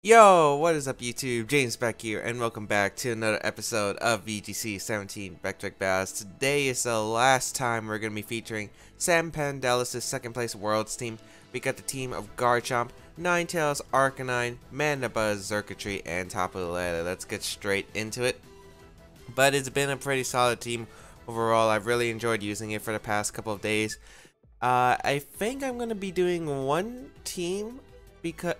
Yo, what is up YouTube? James Baek here, and welcome back to another episode of VGC 17 Backtrack Battles. Today is the last time we're going to be featuring Sam Pandelis' second place Worlds team. We got the team of Garchomp, Ninetales, Arcanine, Mandibuzz, Xurkitree, and Tapu Lele. Let's get straight into it. But it's been a pretty solid team overall. I've really enjoyed using it for the past couple of days. I think I'm going to be doing one team because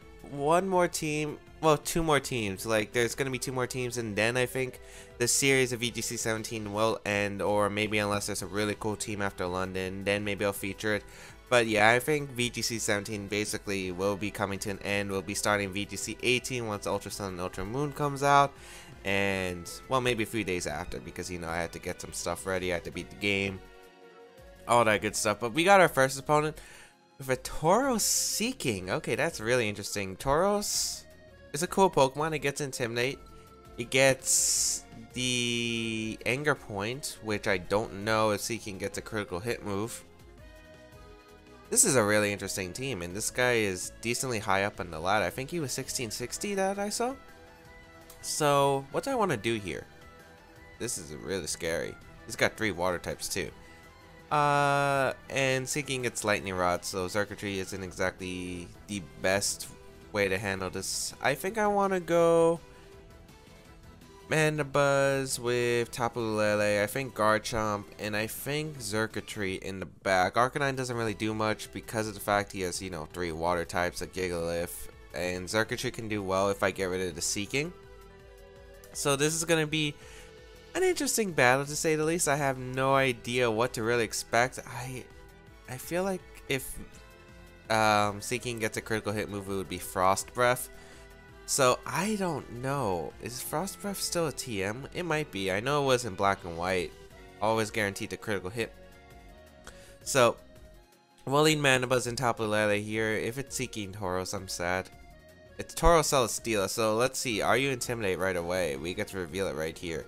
two more teams. Like, there's going to be two more teams, and then I think the series of VGC 17 will end, or maybe unless there's a really cool team after London, then maybe I'll feature it. But yeah, I think VGC 17 basically will be coming to an end. We'll be starting VGC 18 once Ultra Sun and Ultra Moon comes out, and, well, maybe a few days after, because, you know, I had to get some stuff ready, I had to beat the game, all that good stuff. But we got our first opponent with a Tauros Seeking. Okay, that's really interesting. Tauros is a cool Pokemon. It gets Intimidate. It gets the Anger Point, which I don't know if Seeking gets a critical hit move. This is a really interesting team, and this guy is decently high up on the ladder. I think he was 1660 that I saw. So, what do I want to do here? This is really scary. He's got 3 water types too. And Seeking gets Lightning Rod, so Xurkitree isn't exactly the best way to handle this. I think I want to go Mandibuzz with Tapu Lele, I think Garchomp, and I think Xurkitree in the back. Arcanine doesn't really do much because of the fact he has, you know, 3 water types, a Gigalith, and Xurkitree can do well if I get rid of the Seeking. So this is going to be an interesting battle, to say the least. I have no idea what to really expect. I feel like if Seeking gets a critical hit move, it would be Frost Breath. So I don't know. Is Frost Breath still a TM? It might be. I know it was in black and white. Always guaranteed the critical hit. So we'll lead Mandibuzz and Tapu Lele here. If it's Seeking Tauros, I'm sad. It's Tauros Celesteela. So let's see. Are you Intimidate right away? We get to reveal it right here.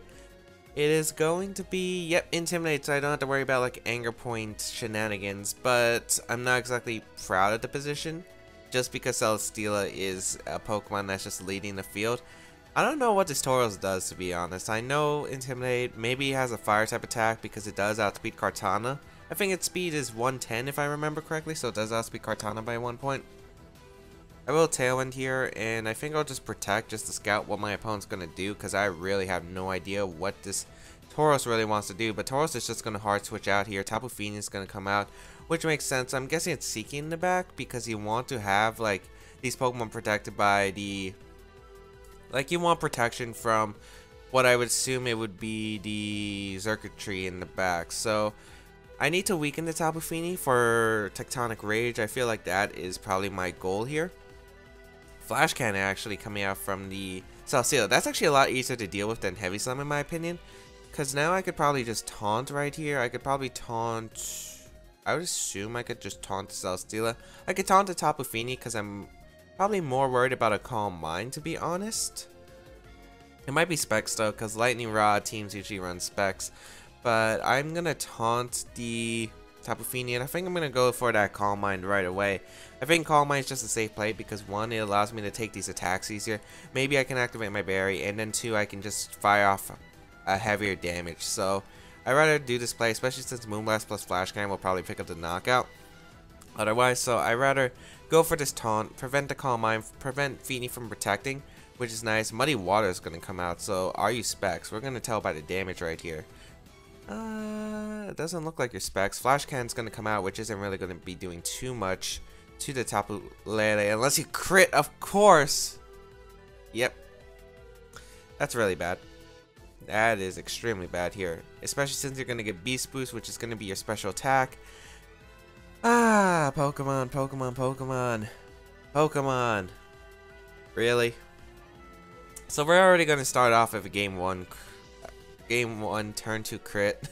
It is going to be, yep, Intimidate, so I don't have to worry about, like, Anger Point shenanigans, but I'm not exactly proud of the position, just because Celesteela is a Pokemon that's just leading the field. I don't know what this Tauros does, to be honest. I know Intimidate maybe has a Fire-type attack because it does outspeed Kartana. I think its speed is 110 if I remember correctly, so it does outspeed Kartana by 1 point. I will Tailwind here, and I think I'll just Protect just to scout what my opponent's going to do, because I really have no idea what this Tauros really wants to do. But Tauros is just going to hard switch out here. Tapu Fini is going to come out, which makes sense. I'm guessing it's Seeking in the back, because you want to have, like, these Pokemon protected by the... Like, you want protection from what I would assume it would be the Xurkitree in the back. So I need to weaken the Tapu Fini for Tectonic Rage. I feel like that is probably my goal here. Flash Cannon actually coming out from the Celesteela. That's actually a lot easier to deal with than Heavy Slam in my opinion. Because now I could probably just taunt right here. I could probably taunt... I would assume I could just taunt the Celesteela. I could taunt the Tapu Fini because I'm probably more worried about a Calm Mind, to be honest. It might be Specs though, because Lightning Rod teams usually run Specs. But I'm going to taunt the Tapu Fini, and I think I'm going to go for that Calm Mind right away. I think Calm Mind is just a safe play because 1, it allows me to take these attacks easier. Maybe I can activate my berry, and then 2, I can just fire off a heavier damage. So I'd rather do this play, especially since Moonblast plus Flash Cannon will probably pick up the knockout. Otherwise, so I'd rather go for this taunt, prevent the Calm Mind, prevent Fini from protecting, which is nice. Muddy Water is going to come out, so are you Specs? We're going to tell by the damage right here. It doesn't look like your Specs. Flash Cannon's going to come out, which isn't really going to be doing too much to the Tapu Lele, unless you crit, of course. Yep. That's really bad. That is extremely bad here, especially since you're going to get Beast Boost, which is going to be your special attack. Ah, Pokemon, Pokemon, Pokemon. Pokemon. Really? So we're already going to start off with a Game 1 turn 2 crit.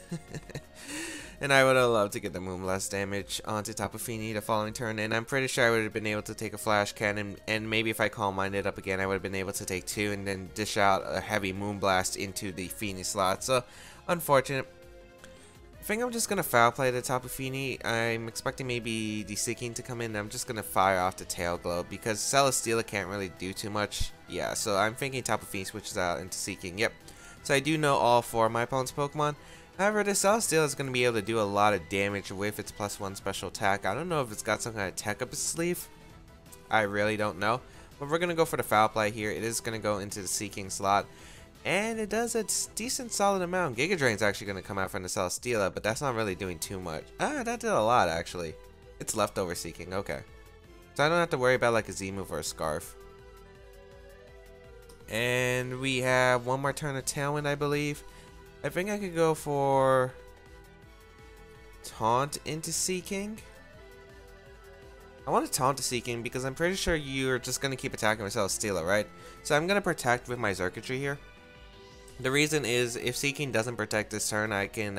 And I would have loved to get the Moonblast damage onto Tapu Fini the following turn, and I'm pretty sure I would have been able to take a Flash Cannon, and maybe if I Calm Minded up again, I would have been able to take 2 and then dish out a heavy Moonblast into the Fini slot. So, unfortunate. I think I'm just gonna foul play the Tapu Fini. I'm expecting maybe the Seeking to come in. I'm just gonna fire off the Tail Globe because Celesteela can't really do too much. Yeah, so I'm thinking Tapu Fini switches out into Seeking. Yep. So I do know all 4 of my opponent's Pokemon. However, the Celesteela is going to be able to do a lot of damage with its +1 special attack. I don't know if it's got some kind of tech up its sleeve. I really don't know. But we're going to go for the foul play here. It is going to go into the Seeking slot. And it does a decent solid amount. Giga Drain's actually going to come out from the Celesteela, but that's not really doing too much. Ah, that did a lot actually. It's leftover Seeking, okay. So I don't have to worry about like a Z-move or a Scarf. And we have one more turn of Tailwind, I believe. I think I could go for Taunt into Seeking. I want to Taunt to Seeking because I'm pretty sure you're just going to keep attacking with Celesteela, right? So I'm going to protect with my Circuitry here. The reason is if Seeking doesn't protect this turn, I can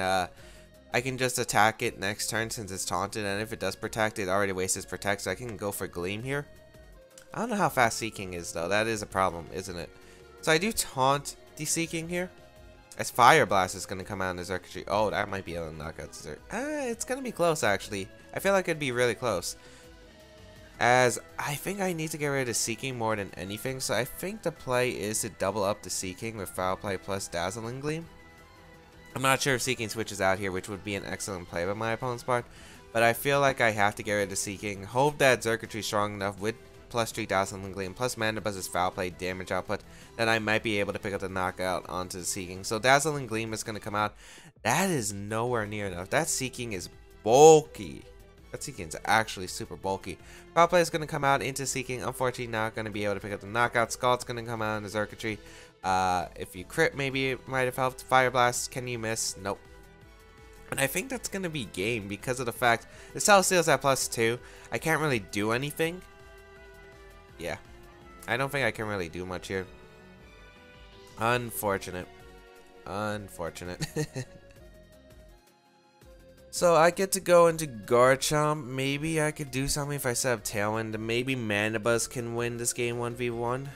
just attack it next turn since it's taunted, and if it does protect, it already wastes its protect, so I can go for Gleam here. I don't know how fast Seeking is though. That is a problem, isn't it? So I do taunt the Seeking here. As Fire Blast is going to come out in the Circuitry. Oh, that might be able to knock out Zerk. It's going to be close actually. I feel like it'd be really close. As I think I need to get rid of Seeking more than anything. So I think the play is to double up the Seeking with Foul Play plus Dazzling Gleam. I'm not sure if Seeking switches out here, which would be an excellent play by my opponent's part. But I feel like I have to get rid of Seeking. Hope that Circuitry is strong enough with +3 Dazzling Gleam plus Mandabuzz's Foul Play damage output that I might be able to pick up the knockout onto the Seeking. So Dazzling Gleam is going to come out. That is nowhere near enough. That Seeking is bulky. That Seeking is actually super bulky. Foul Play is going to come out into Seeking. Unfortunately, not going to be able to pick up the knockout. Scald's going to come out in the Circuitry. If you crit, maybe it might have helped. Fire Blast, can you miss? Nope. And I think that's going to be game because of the fact the Celesteela's at +2. I can't really do anything. Yeah, I don't think I can really do much here. Unfortunate. Unfortunate. So I get to go into Garchomp. Maybe I could do something if I set up Tailwind. Maybe Mandibuzz can win this game 1v1.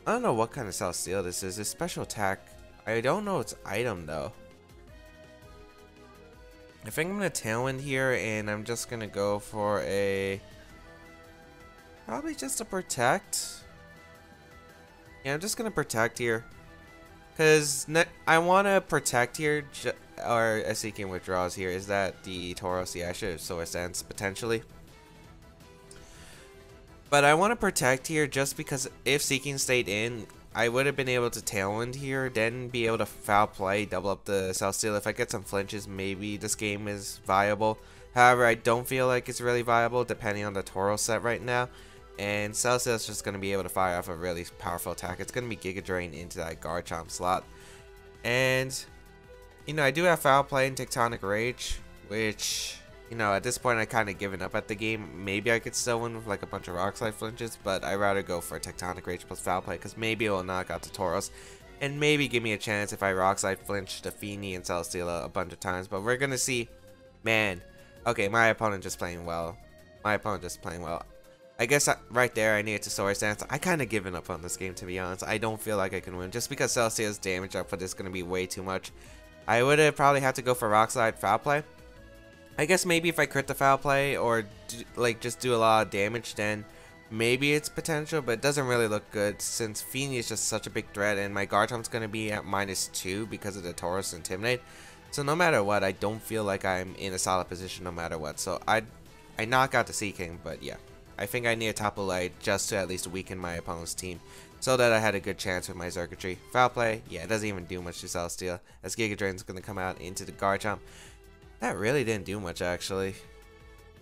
I don't know what kind of Celesteela this is. It's special attack. I don't know its item though. I think I'm going to Tailwind here and I'm just going to go for a... probably just a protect. Yeah, I'm just gonna protect here. Because I want to protect here, or a Seeking withdraws here. Is that the Tauros? Yeah, I should have Solar Sense potentially. But I want to protect here just because if Seeking stayed in, I would have been able to Tailwind here, then be able to Foul Play, double up the Celesteela. If I get some flinches, maybe this game is viable. However, I don't feel like it's really viable depending on the Tauros set right now. And Celesteela's just going to be able to fire off a really powerful attack. It's going to be Giga Drain into that Garchomp slot. And, you know, I do have Foul Play and Tectonic Rage, which, you know, at this point I kind of given up at the game. Maybe I could still win with like a bunch of Rock Slide flinches, but I'd rather go for Tectonic Rage plus Foul Play because maybe it will knock out the Tauros. And maybe give me a chance if I Rock Slide flinch the Fini and Celesteela a bunch of times. But we're going to see, man, okay, my opponent just playing well. My opponent just playing well. I guess right there I needed to Solar Stance. I kind of given up on this game, to be honest. I don't feel like I can win just because Celesteela's damage output is going to be way too much. I would have probably had to go for Rock Slide Foul Play. I guess maybe if I crit the Foul Play or just do a lot of damage, then maybe it's potential, but it doesn't really look good since Fini is just such a big threat and my Garchomp's going to be at -2 because of the Tauros Intimidate. So no matter what, I don't feel like I'm in a solid position no matter what. So I knock out the Seeking, but yeah. I think I need a Tapu Lite just to at least weaken my opponent's team so that I had a good chance with my Circuitry. Foul Play, yeah, it doesn't even do much to Celesteela as Giga Drain's going to come out into the Garchomp. That really didn't do much actually.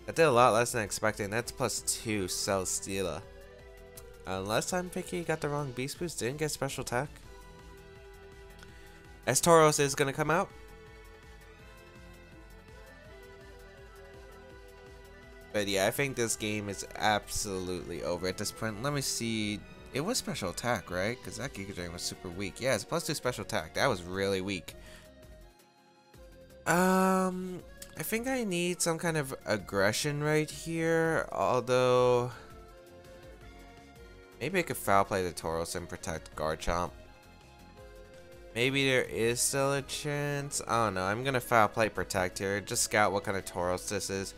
That did a lot less than expected, and that's +2 Celesteela. Unless I'm picky, got the wrong Beast Boost, didn't get special attack. As Tauros is going to come out. But yeah, I think this game is absolutely over at this point. Let me see. It was special attack, right? Because that Giga Drain was super weak. Yeah, it's +2 special attack. That was really weak. I think I need some kind of aggression right here. Although, maybe I could Foul Play the Tauros and protect Garchomp. Maybe there is still a chance. I don't know. I'm gonna foul play protect here. Just scout what kind of Tauros this is.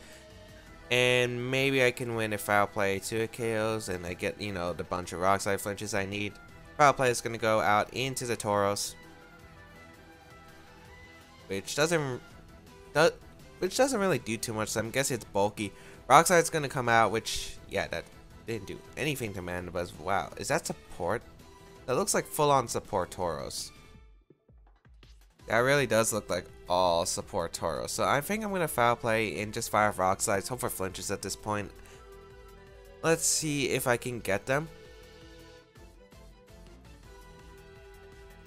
And maybe I can win a foul play 2 KOs and I get, you know, the bunch of rock slide flinches I need. Foul play is gonna go out into the Tauros. Which doesn't really do too much, so I'm guessing it's bulky. Rock Slide's gonna come out, which, yeah, that didn't do anything to Mandibuzz. Wow, is that support? That looks like full-on support Tauros. That really does look like all support Tauros. So I think I'm gonna foul play and just fire Rock Slides. Hope for flinches at this point. Let's see if I can get them.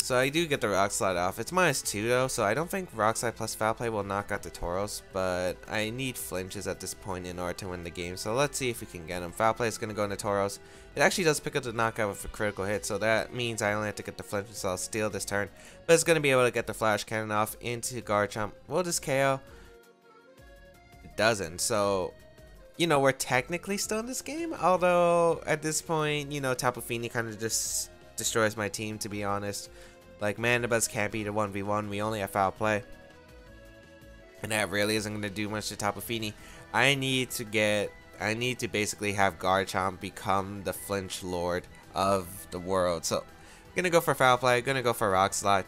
So I do get the Rock Slide off. It's -2 though, so I don't think Rock Slide plus Foul Play will knock out the Tauros, but I need flinches at this point in order to win the game. So let's see if we can get them. Foul Play is going to go into Tauros. It actually does pick up the knockout with a critical hit, so that means I only have to get the flinch, so I'll steal this turn. But it's going to be able to get the Flash Cannon off into Garchomp. Will this KO? It doesn't, so... You know, we're technically still in this game, although at this point, you know, Tapu Fini kind of just destroys my team, to be honest. Like, Mandibuzz can't beat a 1v1, we only have foul play. And that really isn't going to do much to Tapu Fini. I need to basically have Garchomp become the flinch lord of the world. So, gonna go for foul play, gonna go for Rock Slide.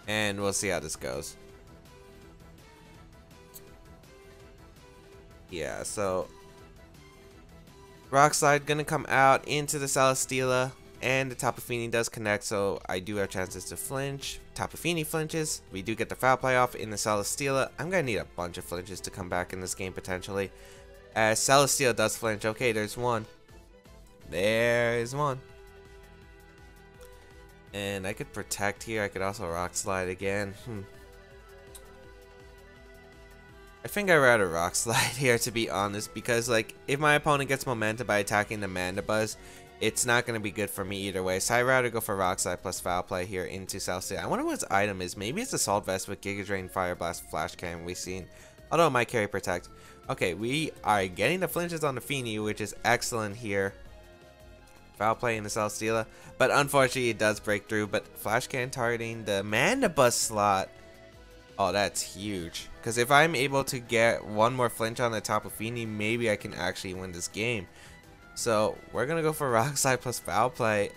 And we'll see how this goes. Yeah, so Rock Slide gonna come out into the Celesteela, and the Tapu Fini does connect, so I do have chances to flinch. Tapu Fini flinches. We do get the foul play off in the Celesteela. I'm gonna need a bunch of flinches to come back in this game potentially. As Celesteela does flinch. Okay, there's one. There's one. And I could protect here. I could also Rock Slide again. I think I'd rather Rock Slide here, to be honest, because like if my opponent gets momentum by attacking the Mandibuzz, it's not going to be good for me either way. So I'd rather go for Rock Slide plus Foul Play here into Celesteela. I wonder what its item is. Maybe it's Assault Vest with Giga Drain, Fire Blast, Flash Cannon we've seen. Although it might carry Protect. Okay, we are getting the flinches on the Fini, which is excellent here. Foul Play in the Celesteela. But unfortunately it does break through. But Flash Cannon targeting the Mandibuzz slot. Oh, that's huge. Because if I'm able to get one more flinch on the Tapu Fini, maybe I can actually win this game. So, we're going to go for Rock Slide plus Foul Play.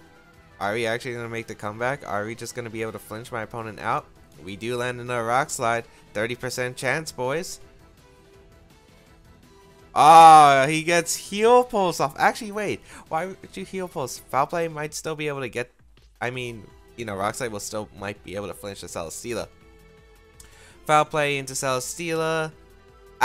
Are we actually going to make the comeback? Are we just going to be able to flinch my opponent out? We do land another Rock Slide. 30% chance, boys. Ah, he gets Heal Pulse off. Actually, wait. Why would you Heal Pulse? Foul Play might still be able to get... I mean, you know, Rock Slide will still might be able to flinch the Celesteela. Foul Play into Celesteela.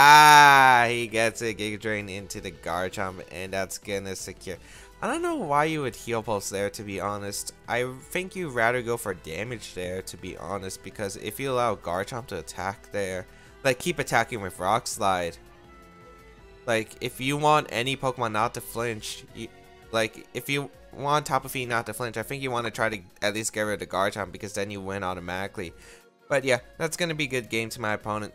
Ah, he gets a Giga Drain into the Garchomp, and that's gonna secure. I don't know why you would Heal Pulse there, to be honest. I think you'd rather go for damage there, to be honest, because if you allow Garchomp to attack there, like keep attacking with Rock Slide. Like if you want any Pokemon not to flinch, like if you want Tapu Fini not to flinch, I think you want to try to at least get rid of Garchomp, because then you win automatically. But yeah, that's gonna be a good game to my opponent.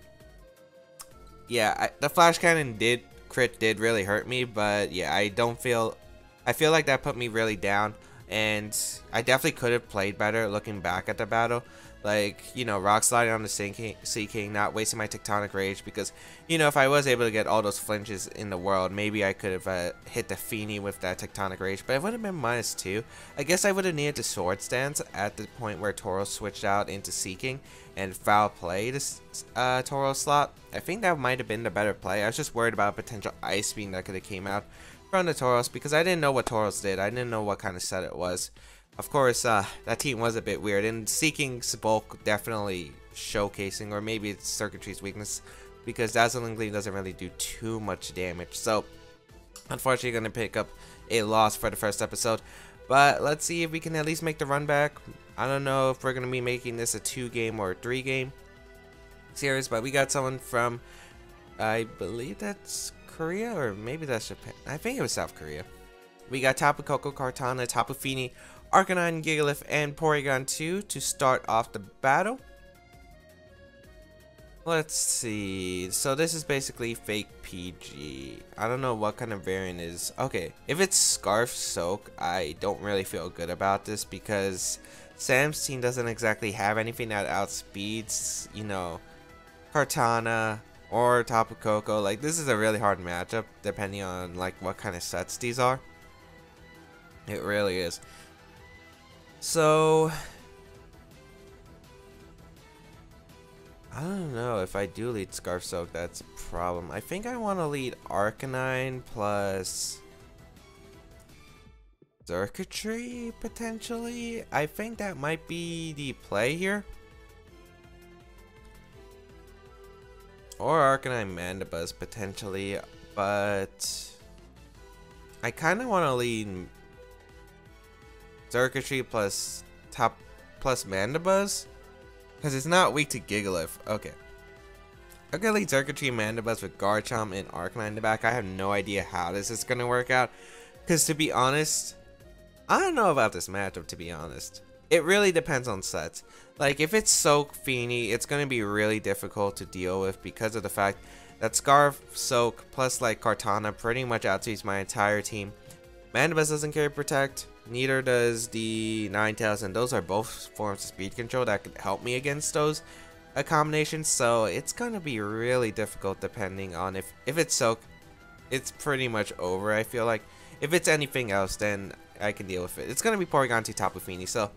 Yeah, the Flash Cannon did really hurt me, but yeah, I feel like that put me really down, and I definitely could have played better looking back at the battle. Like, you know, Rock Sliding on the Sea King, not wasting my Tectonic Rage, because, you know, if I was able to get all those flinches in the world, maybe I could have hit the Fini with that Tectonic Rage, but it would have been -2. I guess I would have needed the Sword Stance at the point where Tauros switched out into Sea King and Foul Play this Tauros slot. I think that might have been the better play. I was just worried about a potential Ice Beam that could have came out from the Tauros, because I didn't know what Tauros did. I didn't know what kind of set it was. Of course, that team was a bit weird, and Sea King's bulk definitely showcasing, or maybe it's Circuitry's weakness, because Dazzling Gleam doesn't really do too much damage. So, unfortunately, going to pick up a loss for the first episode. But let's see if we can at least make the run back. I don't know if we're going to be making this a 2-game or a 3-game series, but we got someone from, I believe that's Korea, or maybe that's Japan. I think it was South Korea. We got Tapu Koko, Kartana, Tapu Fini, Arcanine, Gigalith, and Porygon 2 to start off the battle. Let's see. So this is basically fake PG. I don't know what kind of variant is. Okay, if it's Scarf Soak, I don't really feel good about this, because Sam's team doesn't exactly have anything that outspeeds, you know, Kartana or Tapu Koko. Like, this is a really hard matchup depending on like what kind of sets these are. It really is. So I don't know if I do lead Scarf Soak, that's a problem. I think I want to lead Arcanine plus Circuitry, potentially. I think that might be the play here. Or Arcanine Mandibuzz, potentially. But I kind of want to lead Circuitry plus Mandibuzz. Because it's not weak to Gigalith. Okay. I'm going to lead Circuitry and Mandibuzz with Garchomp and Arcanine in the back. I have no idea how this is going to work out. Because to be honest, I don't know about this matchup, to be honest. It really depends on sets. Like, if it's Soak Feeny, it's going to be really difficult to deal with because of the fact that Scarf Soak plus like Kartana pretty much outspeeds my entire team. Mandibuzz doesn't carry Protect. Neither does the Ninetales, and those are both forms of speed control that could help me against those combinations. So it's gonna be really difficult depending on if it's Soak, it's pretty much over. I feel like if it's anything else, then I can deal with it. It's gonna be Porygon to Tapu Fini, so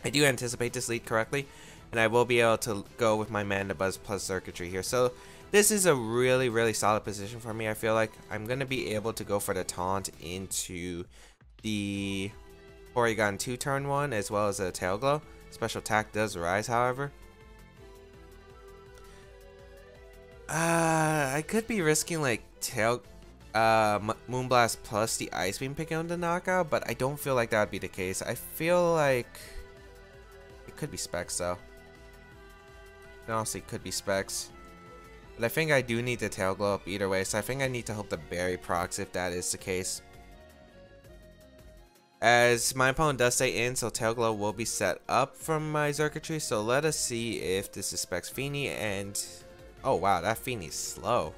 I do anticipate this lead correctly, and I will be able to go with my Mandibuzz plus Circuitry here. So this is a really solid position for me. I feel like I'm gonna be able to go for the taunt into the Porygon 2 turn 1 as well as a Tail Glow. Special attack does rise, however. I could be risking like Moonblast plus the Ice Beam picking on the knockout, but I don't feel like that would be the case. I feel like it could be Specs though. It honestly could be Specs. But I think I do need the Tail Glow up either way, so I think I need to hope the Berry procs if that is the case. As my opponent does stay in, so Tail Glow will be set up from my Circuitry. So let us see if this is Specs Feeny, and oh wow, that Feeny's slow.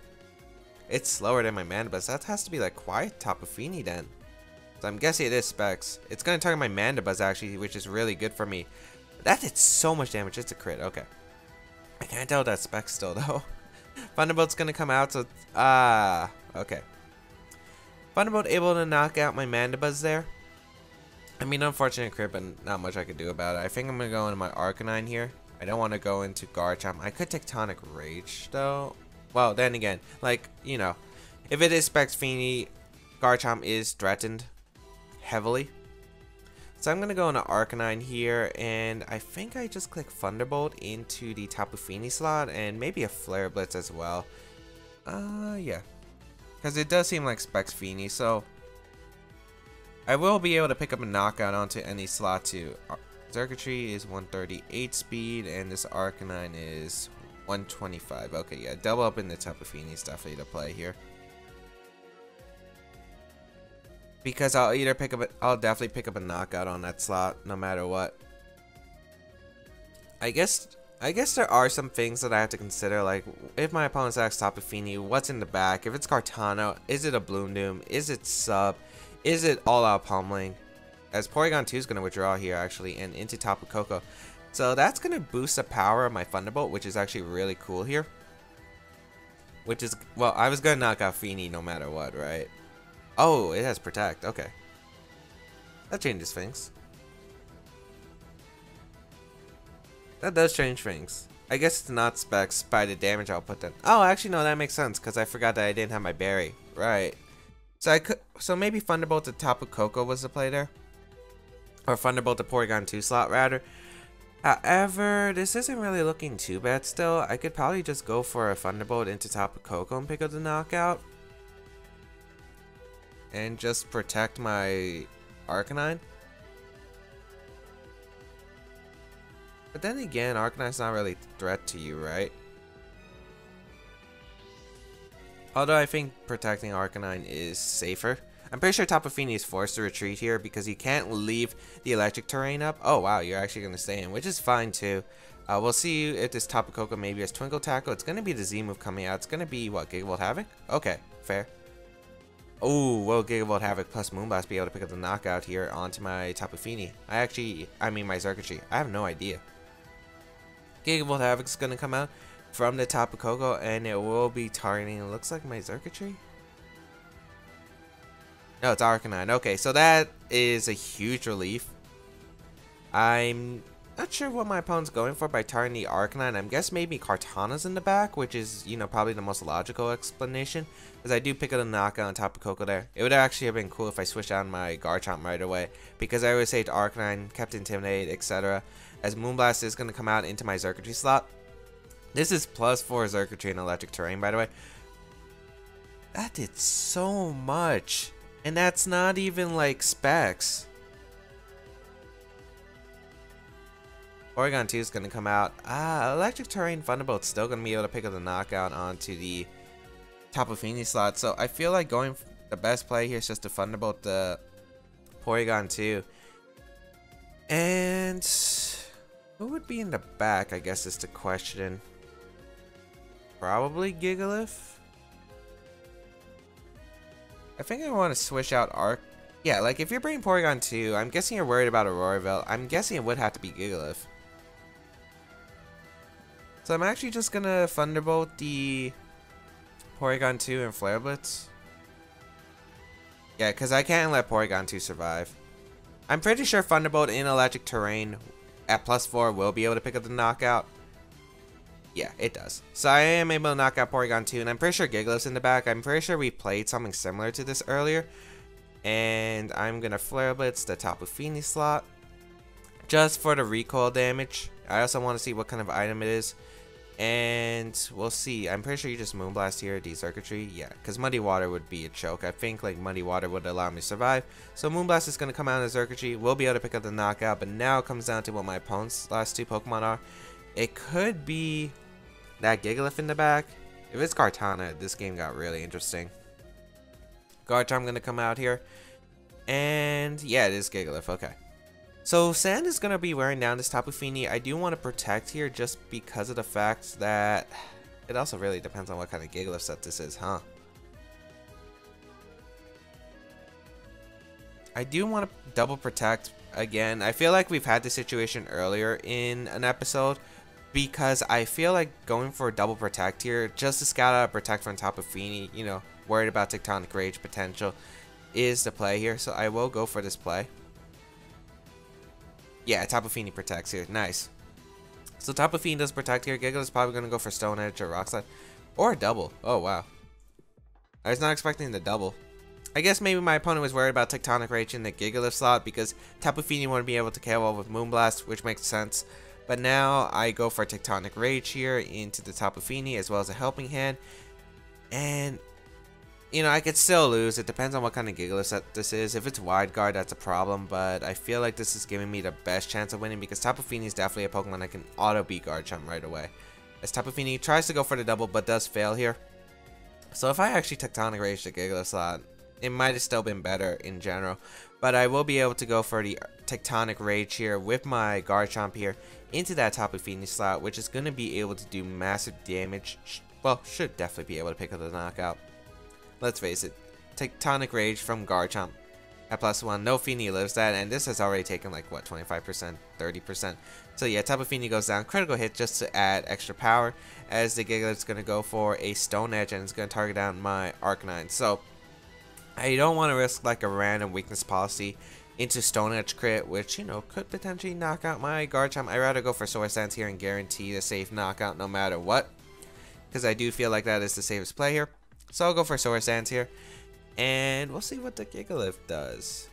It's slower than my Mandibuzz. That has to be like Quiet Tapu Fini then. So I'm guessing it is Specs. It's going to target my Mandibuzz actually, which is really good for me. That did so much damage. It's a crit. Okay. I can't tell that's Specs still though. Thunderbolt's going to come out, so okay. Thunderbolt able to knock out my Mandibuzz there. I mean, unfortunate crit, but not much I could do about it. I think I'm going to go into my Arcanine here. I don't want to go into Garchomp. I could Tectonic Rage, though. Well, then again, like, you know, if it is Specs Feeny, Garchomp is threatened heavily. So I'm going to go into Arcanine here, and I think I just click Thunderbolt into the Tapu Fini slot, and maybe a Flare Blitz as well. Yeah. Because it does seem like Specs Feeny, so I will be able to pick up a knockout onto any slot too. Circuitry is 138 speed, and this Arcanine is 125. Okay, yeah, double up in the Tapu Fini is definitely the play here. Because I'll either pick up I'll definitely pick up a knockout on that slot, no matter what. I guess there are some things that I have to consider, like if my opponent's acts Tapu Fini, what's in the back? If it's Kartana, is it a Bloom Doom? Is it Sub? Is it all out pummeling? As Porygon 2 is going to withdraw here actually and into Tapu Koko. So that's going to boost the power of my Thunderbolt, which is actually really cool here. Which is, well, I was going to knock out Feeny no matter what, right? Oh, it has Protect. Okay. That changes things. That does change things. I guess it's not Specs by the damage output then. Oh, actually no, that makes sense because I forgot that I didn't have my Berry. Right. So maybe Thunderbolt to Tapu Koko was the play there, or Thunderbolt to Porygon 2 slot rather. However, this isn't really looking too bad still. I could probably just go for a Thunderbolt into Tapu Koko and pick up the knockout, and just protect my Arcanine. But then again, Arcanine's not really a threat to you, right? Although I think protecting Arcanine is safer. I'm pretty sure Tapu Fini is forced to retreat here because he can't leave the electric terrain up. Oh wow, you're actually going to stay in, which is fine too. We'll see if this Tapu Koko maybe has Twinkle Tackle. It's going to be the Z move coming out. It's going to be, what, Gigavolt Havoc? Okay, fair. Oh, will Gigavolt Havoc plus Moonblast be able to pick up the knockout here onto my Tapu Fini? I mean my Xurkitree. I have no idea. Gigavolt Havoc is going to come out from the Tapu Koko, and it will be targeting, it looks like my Xurkitree? No, it's Arcanine. Okay, so that is a huge relief. I'm not sure what my opponent's going for by targeting the Arcanine. I'm guessing maybe Kartana's in the back, which is, you know, probably the most logical explanation. Because I do pick up a knockout on Tapu Koko there. It would actually have been cool if I switched out my Garchomp right away. Because I always say to Arcanine, kept Intimidate, etc. As Moonblast is going to come out into my Xurkitree slot. This is +4 Xurkitree in Electric Terrain, by the way. That did so much. And that's not even like specs. Porygon 2 is going to come out. Electric Terrain Thunderbolt's still going to be able to pick up the knockout onto the Tapu Fini slot. So I feel like going the best play here is just to Thunderbolt the Porygon 2. And who would be in the back, I guess, is the question. Probably Gigalith. I think I want to switch out Arc. Yeah, like if you're bringing Porygon 2, I'm guessing you're worried about Auroraville. I'm guessing it would have to be Gigalith. So I'm actually just going to Thunderbolt the Porygon 2 and Flare Blitz. Yeah, because I can't let Porygon 2 survive. I'm pretty sure Thunderbolt in Electric Terrain at +4 will be able to pick up the knockout. Yeah, it does. So I am able to knock out Porygon 2, and I'm pretty sure Gigalith's in the back. I'm pretty sure we played something similar to this earlier. And I'm going to Flare Blitz the Tapu Fini slot. Just for the recoil damage. I also want to see what kind of item it is. And we'll see. I'm pretty sure you just Moonblast here, the Xurkitree. Yeah, because Muddy Water would be a choke. I think like Muddy Water would allow me to survive. So Moonblast is going to come out as Xurkitree. We'll be able to pick up the knockout. But now it comes down to what my opponent's last two Pokemon are. It could be that Gigalith in the back. If it's Kartana, this game got really interesting. Garchomp going to come out here. And yeah, it is Gigalith. Okay. So Sand is going to be wearing down this Tapu Fini. I do want to protect here just because of the fact that it also really depends on what kind of Gigalith set this is, huh? I do want to double protect again. I feel like we've had this situation earlier in an episode. Because I feel like going for a double protect here, just to scout out a protect from Tapu Fini, you know, worried about Tectonic Rage potential, is the play here. So I will go for this play. Yeah, Tapu Fini protects here. Nice. So Tapu Fini does protect here. Gigalith is probably going to go for Stone Edge or Rock Slide. Or a double. Oh, wow. I was not expecting the double. I guess maybe my opponent was worried about Tectonic Rage in the Gigalith slot because Tapu Fini wouldn't be able to KO with Moonblast, which makes sense. But now I go for Tectonic Rage here into the Tapu Fini as well as a Helping Hand. And, you know, I could still lose. It depends on what kind of Gigalith set this is. If it's Wide Guard, that's a problem. But I feel like this is giving me the best chance of winning because Tapu Fini is definitely a Pokemon that can auto-beat Garchomp right away. As Tapu Fini tries to go for the double but does fail here. So if I actually Tectonic Rage the Gigalith slot, it might have still been better in general. But I will be able to go for the Tectonic Rage here with my Garchomp here into that Tapu Fini slot, which is going to be able to do massive damage. Well, should definitely be able to pick up the knockout. Let's face it, Tectonic Rage from Garchomp at +1. No Fini lives that, and this has already taken like, what, 25%, 30%. So yeah, Tapu Fini goes down. Critical hit just to add extra power, as the Gigalith's going to go for a Stone Edge, and it's going to target down my Arcanine. So I don't want to risk like a random weakness policy into Stone Edge crit, which, you know, could potentially knock out my Garchomp. I'd rather go for Swords Dance here and guarantee the safe knockout no matter what, because I do feel like that is the safest play here. So I'll go for Swords Dance here, and we'll see what the Gigalith does.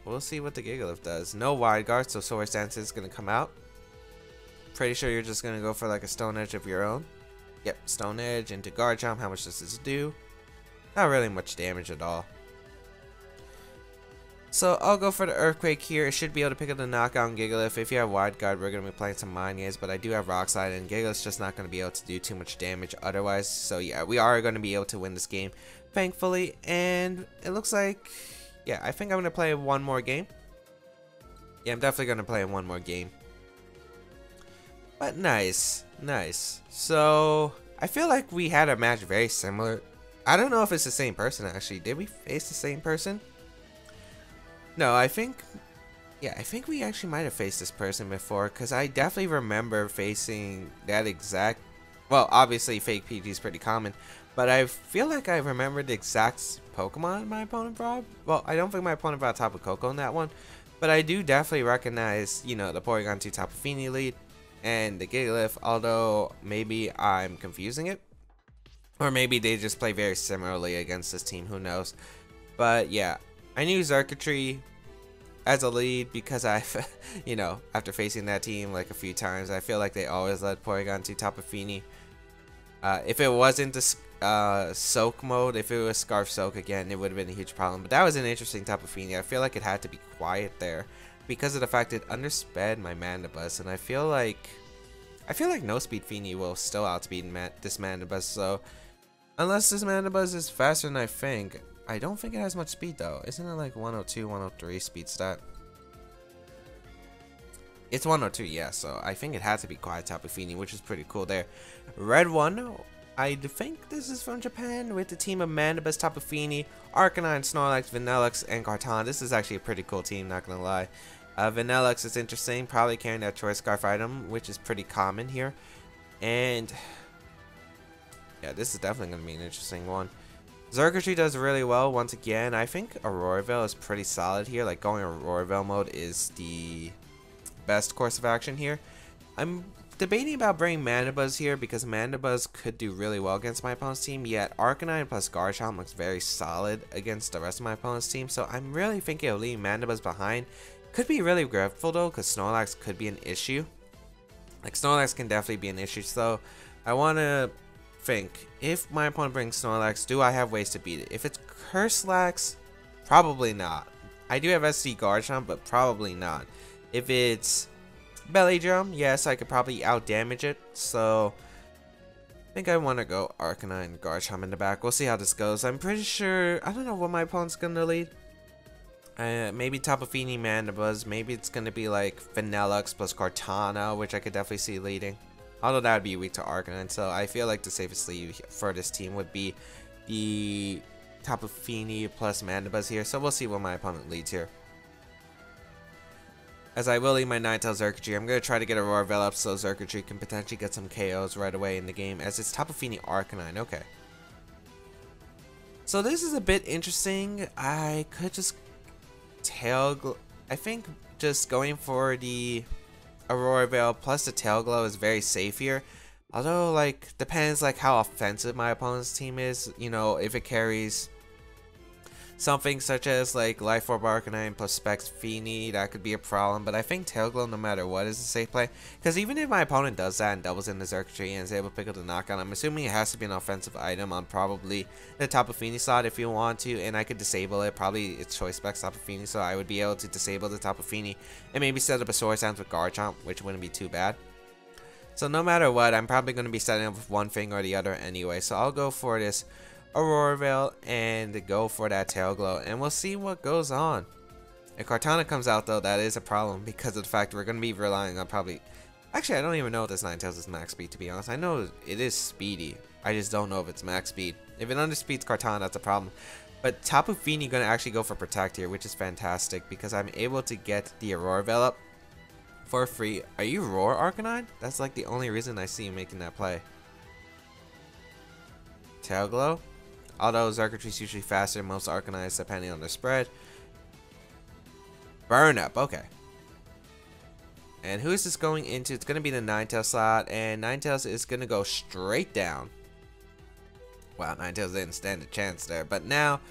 We'll see what the Gigalith does. No Wide Guard, so Swords Dance is going to come out. Pretty sure you're just going to go for like a Stone Edge of your own. Yep, Stone Edge into Garchomp. How much does this do? Not really much damage at all. So I'll go for the Earthquake here. It should be able to pick up the knockout on Gigalith. If you have Wide Guard, we're going to be playing some Manyas, but I do have Rock Slide, and Gigalith's just not going to be able to do too much damage otherwise. So yeah, we are going to be able to win this game, thankfully. And it looks like, yeah, I think I'm going to play one more game. Yeah, I'm definitely going to play one more game. But nice, nice. So I feel like we had a match very similar. I don't know if it's the same person actually. Did we face the same person? No, I think... Yeah, I think we actually might have faced this person before, because I definitely remember facing that exact... Well, obviously fake PG is pretty common, but I feel like I remember the exact Pokemon my opponent brought. Well, I don't think my opponent brought Tapu Koko in that one, but I do definitely recognize, you know, the Porygon 2 Tapu Fini lead and the Gigalith, although maybe I'm confusing it. Or maybe they just play very similarly against this team, who knows. But yeah, I knew Xurkitree as a lead because you know, after facing that team like a few times, I feel like they always let Porygon 2 Tapu Fini. If it wasn't the Soak mode, if it was Scarf Soak again, it would have been a huge problem. But that was an interesting Tapu Fini. I feel like it had to be quiet there because of the fact it undersped my Mandibuzz, and I feel like No Speed Fini will still outspeed this Mandibuzz. So unless this Mandibuzz is faster than I think. I don't think it has much speed though. Isn't it like 102, 103 speed stat? It's 102, yeah, so I think it had to be quiet Tapu Fini, which is pretty cool there. Red 1, I think this is from Japan, with the team of Mandibuzz, Tapu Fini, Arcanine, Snorlax, Vanilluxe, and Kartana. This is actually a pretty cool team, not gonna lie. Vanilluxe is interesting, probably carrying that Choice Scarf item, which is pretty common here. And yeah, this is definitely gonna be an interesting one. Xurkitree does really well once again. I think Aurora Veil is pretty solid here. Like, going Aurora Veil mode is the best course of action here. I'm debating about bringing Mandibuzz here because Mandibuzz could do really well against my opponent's team, yet Arcanine plus Garchomp looks very solid against the rest of my opponent's team, so I'm really thinking of leaving Mandibuzz behind. Could be really regretful though, because Snorlax could be an issue. Like, Snorlax can definitely be an issue, so I want to think, if my opponent brings Snorlax, do I have ways to beat it? If it's Curslax, probably not. I do have SD Garchomp, but probably not. If it's Belly Drum, yes, I could probably out damage it. So I think I want to go Arcanine, Garchomp in the back. We'll see how this goes. I'm pretty sure, I don't know what my opponent's gonna lead. Maybe Tapu Fini, Mandibuzz. Maybe it's gonna be like Vanilluxe plus Kartana, which I could definitely see leading. Although that would be weak to Arcanine, so I feel like the safest lead for this team would be the Tapu Fini plus Mandibuzz here. So we'll see what my opponent leads here. As I will lead my Ninetales Xurkitree, I'm going to try to get Aurora Veil up so Xurkitree can potentially get some KOs right away in the game, as it's Tapu Fini Arcanine. Okay. So this is a bit interesting. I could just I think just going for the Aurora Veil plus the Tail Glow is very safe here. Although, like, depends like how offensive my opponent's team is. You know, if it carries something such as like Life Orb Arcanine plus Specs Fini, that could be a problem. But I think Tail Glow, no matter what, is a safe play. Because even if my opponent does that and doubles in the Xurkitree and is able to pick up the knockout, I'm assuming it has to be an offensive item on probably the Tapu Fini slot if you want to. And I could disable it. Probably it's Choice Specs Tapu Fini, so I would be able to disable the Tapu Fini and maybe set up a Swords Dance with Garchomp, which wouldn't be too bad. So no matter what, I'm probably going to be setting up with one thing or the other anyway. So I'll go for this Aurora Veil and go for that Tail Glow, and we'll see what goes on. If Kartana comes out though, that is a problem because of the fact we're going to be relying on probably... Actually, I don't even know if this Ninetales is max speed, to be honest. I know it is speedy. I just don't know if it's max speed. If it underspeeds Kartana, that's a problem. But Tapu Fini going to actually go for Protect here, which is fantastic because I'm able to get the Aurora Veil up for free. Are you Roar Arcanine? That's like the only reason I see you making that play. Tail Glow. Although Xurkitree is usually faster than most Arcanines depending on their spread. Burn Up, okay. And who is this going into? It's going to be the Ninetales slot, and Ninetales is going to go straight down. Wow, Ninetales didn't stand a chance there. But now,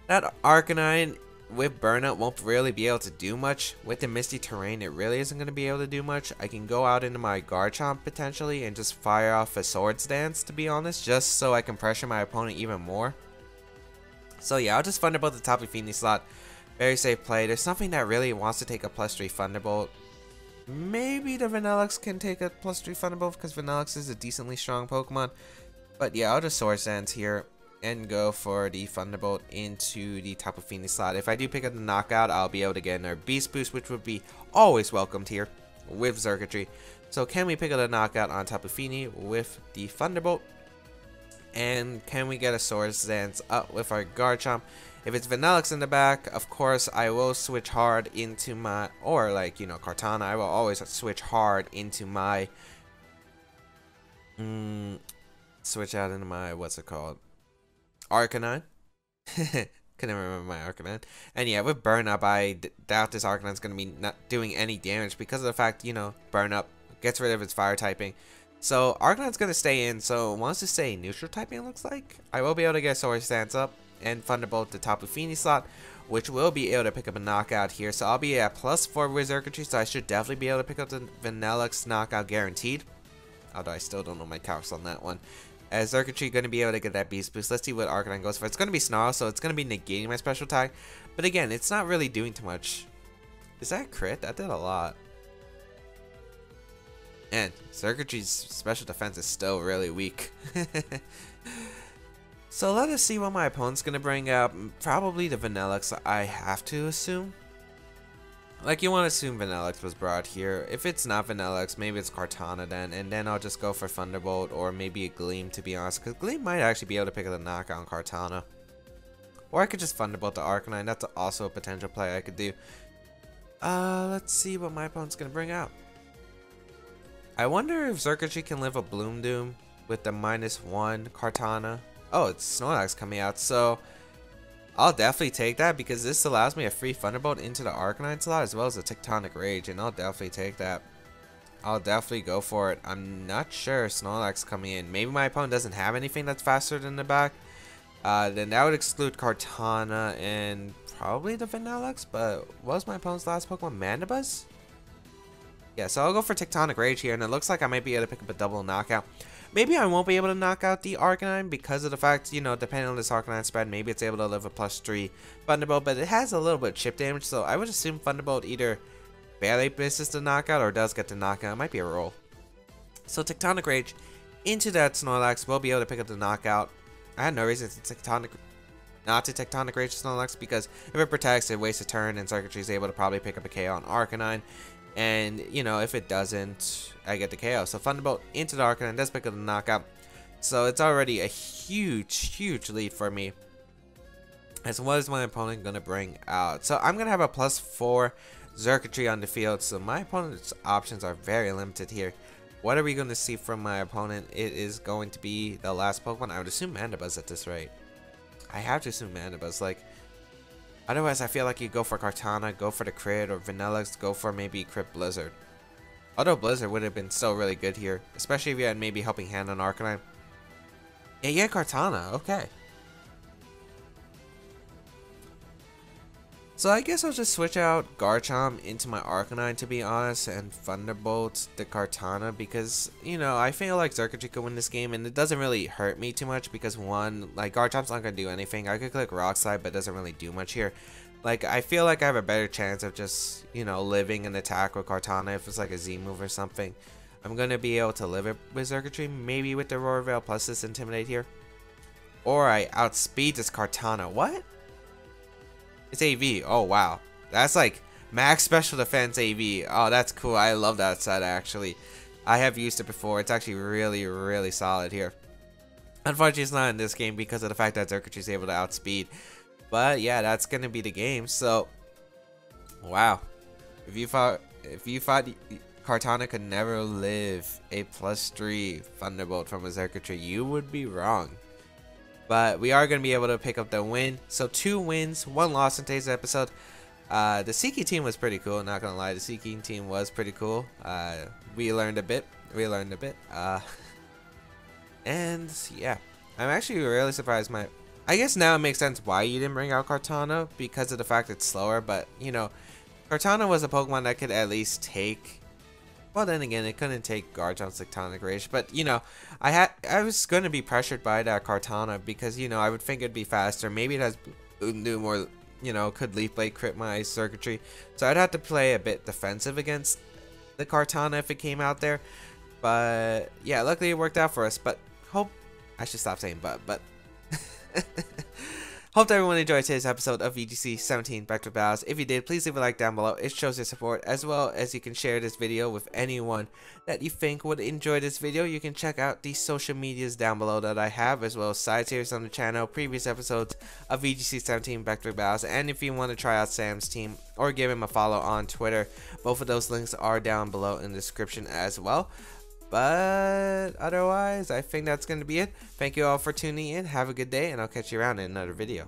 that Arcanine with Burn Up won't really be able to do much. With the Misty Terrain, it really isn't going to be able to do much. I can go out into my Garchomp potentially and just fire off a Swords Dance, to be honest, just so I can pressure my opponent even more. So yeah, I'll just Thunderbolt the Tapu Fini slot. Very safe play. There's something that really wants to take a +3 Thunderbolt. Maybe the Vanilluxe can take a +3 Thunderbolt because Vanilluxe is a decently strong Pokemon. But yeah, I'll just Swords Dance here and go for the Thunderbolt into the Tapu Fini slot. If I do pick up the knockout, I'll be able to get another Beast Boost, which would be always welcomed here with Xurkitree. So can we pick up the knockout on Tapu Fini with the Thunderbolt? And can we get a Swords Dance up with our Garchomp? If it's Vanillix in the back, of course, I will switch hard into my, or like, you know, Kartana, I will always switch hard into my, switch out into my, what's it called? Arcanine. Couldn't remember my Arcanine. And yeah, with Burn Up, I doubt this Arcanine's going to be not doing any damage because of the fact, you know, Burn Up gets rid of its fire typing. So Arcanine's going to stay in, so wants to stay neutral typing, it looks like. I will be able to get Swords Dance up and Thunderbolt the Tapu Fini slot, which will be able to pick up a knockout here. So I'll be at +4 with Xurkitree, so I should definitely be able to pick up the Vanillix knockout guaranteed. Although I still don't know my calcs on that one. As Xurkitree going to be able to get that Beast Boost. Let's see what Arcanine goes for. It's going to be Snarl, so it's going to be negating my special attack. But again, it's not really doing too much. Is that a crit? That did a lot. And Xurkitree's special defense is still really weak. So let us see what my opponent's going to bring out. Probably the Vanillix, I have to assume. Like, you want to assume Vanillix was brought here. If it's not Vanillix, maybe it's Kartana then. And then I'll just go for Thunderbolt or maybe a Gleam, to be honest. Because Gleam might actually be able to pick up the knockout on Kartana. Or I could just Thunderbolt the Arcanine. That's also a potential play I could do. Let's see what my opponent's going to bring out. I wonder if Xurkitree can live a Bloom Doom with the -1 Kartana. Oh, it's Snorlax coming out, so I'll definitely take that because this allows me a free Thunderbolt into the Arcanine slot as well as a Tectonic Rage, and I'll definitely take that. I'll definitely go for it. I'm not sure Snorlax coming in. Maybe my opponent doesn't have anything that's faster than the back. Then that would exclude Kartana and probably the Vanillix, but what was my opponent's last Pokemon? Mandibuzz? Yeah, so I'll go for Tectonic Rage here, and it looks like I might be able to pick up a double knockout. Maybe I won't be able to knock out the Arcanine because of the fact, you know, depending on this Arcanine spread, maybe it's able to live a +3 Thunderbolt, but it has a little bit of chip damage, so I would assume Thunderbolt either barely misses the knockout or does get the knockout. It might be a roll. So Tectonic Rage into that Snorlax will be able to pick up the knockout. I had no reason to not to Tectonic Rage Snorlax because if it protects, it wastes a turn, and Xurkitree is able to probably pick up a KO on Arcanine. And, you know, if it doesn't, I get the KO. So Thunderbolt into the Arcanine does pick up the knockout. So it's already a huge lead for me. As what is my opponent going to bring out? So I'm going to have a +4 Xurkitree on the field. So my opponent's options are very limited here. What are we going to see from my opponent? It is going to be the last Pokemon. I would assume Mandibuzz at this rate. I have to assume Mandibuzz. Like, otherwise, I feel like you go for Kartana, go for the crit, or Vanillix, go for maybe Crit Blizzard. Although Blizzard would have been still really good here, especially if you had maybe Helping Hand on Arcanine. Yeah, Kartana, okay. So I guess I'll just switch out Garchomp into my Arcanine, to be honest, and Thunderbolt the Kartana because, you know, I feel like Xurkitree could win this game, and it doesn't really hurt me too much because, one, like, Garchomp's not going to do anything. I could click Rock Slide, but it doesn't really do much here. Like, I feel like I have a better chance of just, you know, living an attack with Kartana if it's like a Z move or something. I'm going to be able to live it with Xurkitree, maybe with the Roar Veil plus this Intimidate here. Or I outspeed this Kartana. What? It's AV. Oh, wow. That's like max special defense AV. Oh, that's cool. I love that set, actually. I have used it before. It's actually really solid here. Unfortunately, it's not in this game because of the fact that Xurkitree is able to outspeed. But yeah, that's going to be the game. So, wow. If you thought Kartana could never live a +3 Thunderbolt from a Xurkitree, you would be wrong. But we are going to be able to pick up the win. So 2 wins, 1 loss in today's episode. The Seeking team was pretty cool. Not going to lie, the Seeking team was pretty cool. We learned a bit. And yeah, I'm actually really surprised. I guess now it makes sense why you didn't bring out Kartana because of the fact it's slower. But, you know, Kartana was a Pokemon that could at least take... Well, then again, it couldn't take Garchomp's Tectonic Rage, but, you know, I was going to be pressured by that Kartana because, you know, I would think it'd be faster. Maybe it has do more, you know, could Leaf Blade crit my Xurkitree. So I'd have to play a bit defensive against the Kartana if it came out there. But, yeah, luckily it worked out for us. But, I should stop saying but. Hope that everyone enjoyed today's episode of VGC 17 Back to Battles. If you did, please leave a like down below. It shows your support, as well as you can share this video with anyone that you think would enjoy this video. You can check out the social medias down below that I have, as well as side series on the channel, previous episodes of VGC 17 Back to Battles, and if you want to try out Sam's team or give him a follow on Twitter, both of those links are down below in the description as well. But otherwise, I think that's going to be it. Thank you all for tuning in. Have a good day, and I'll catch you around in another video.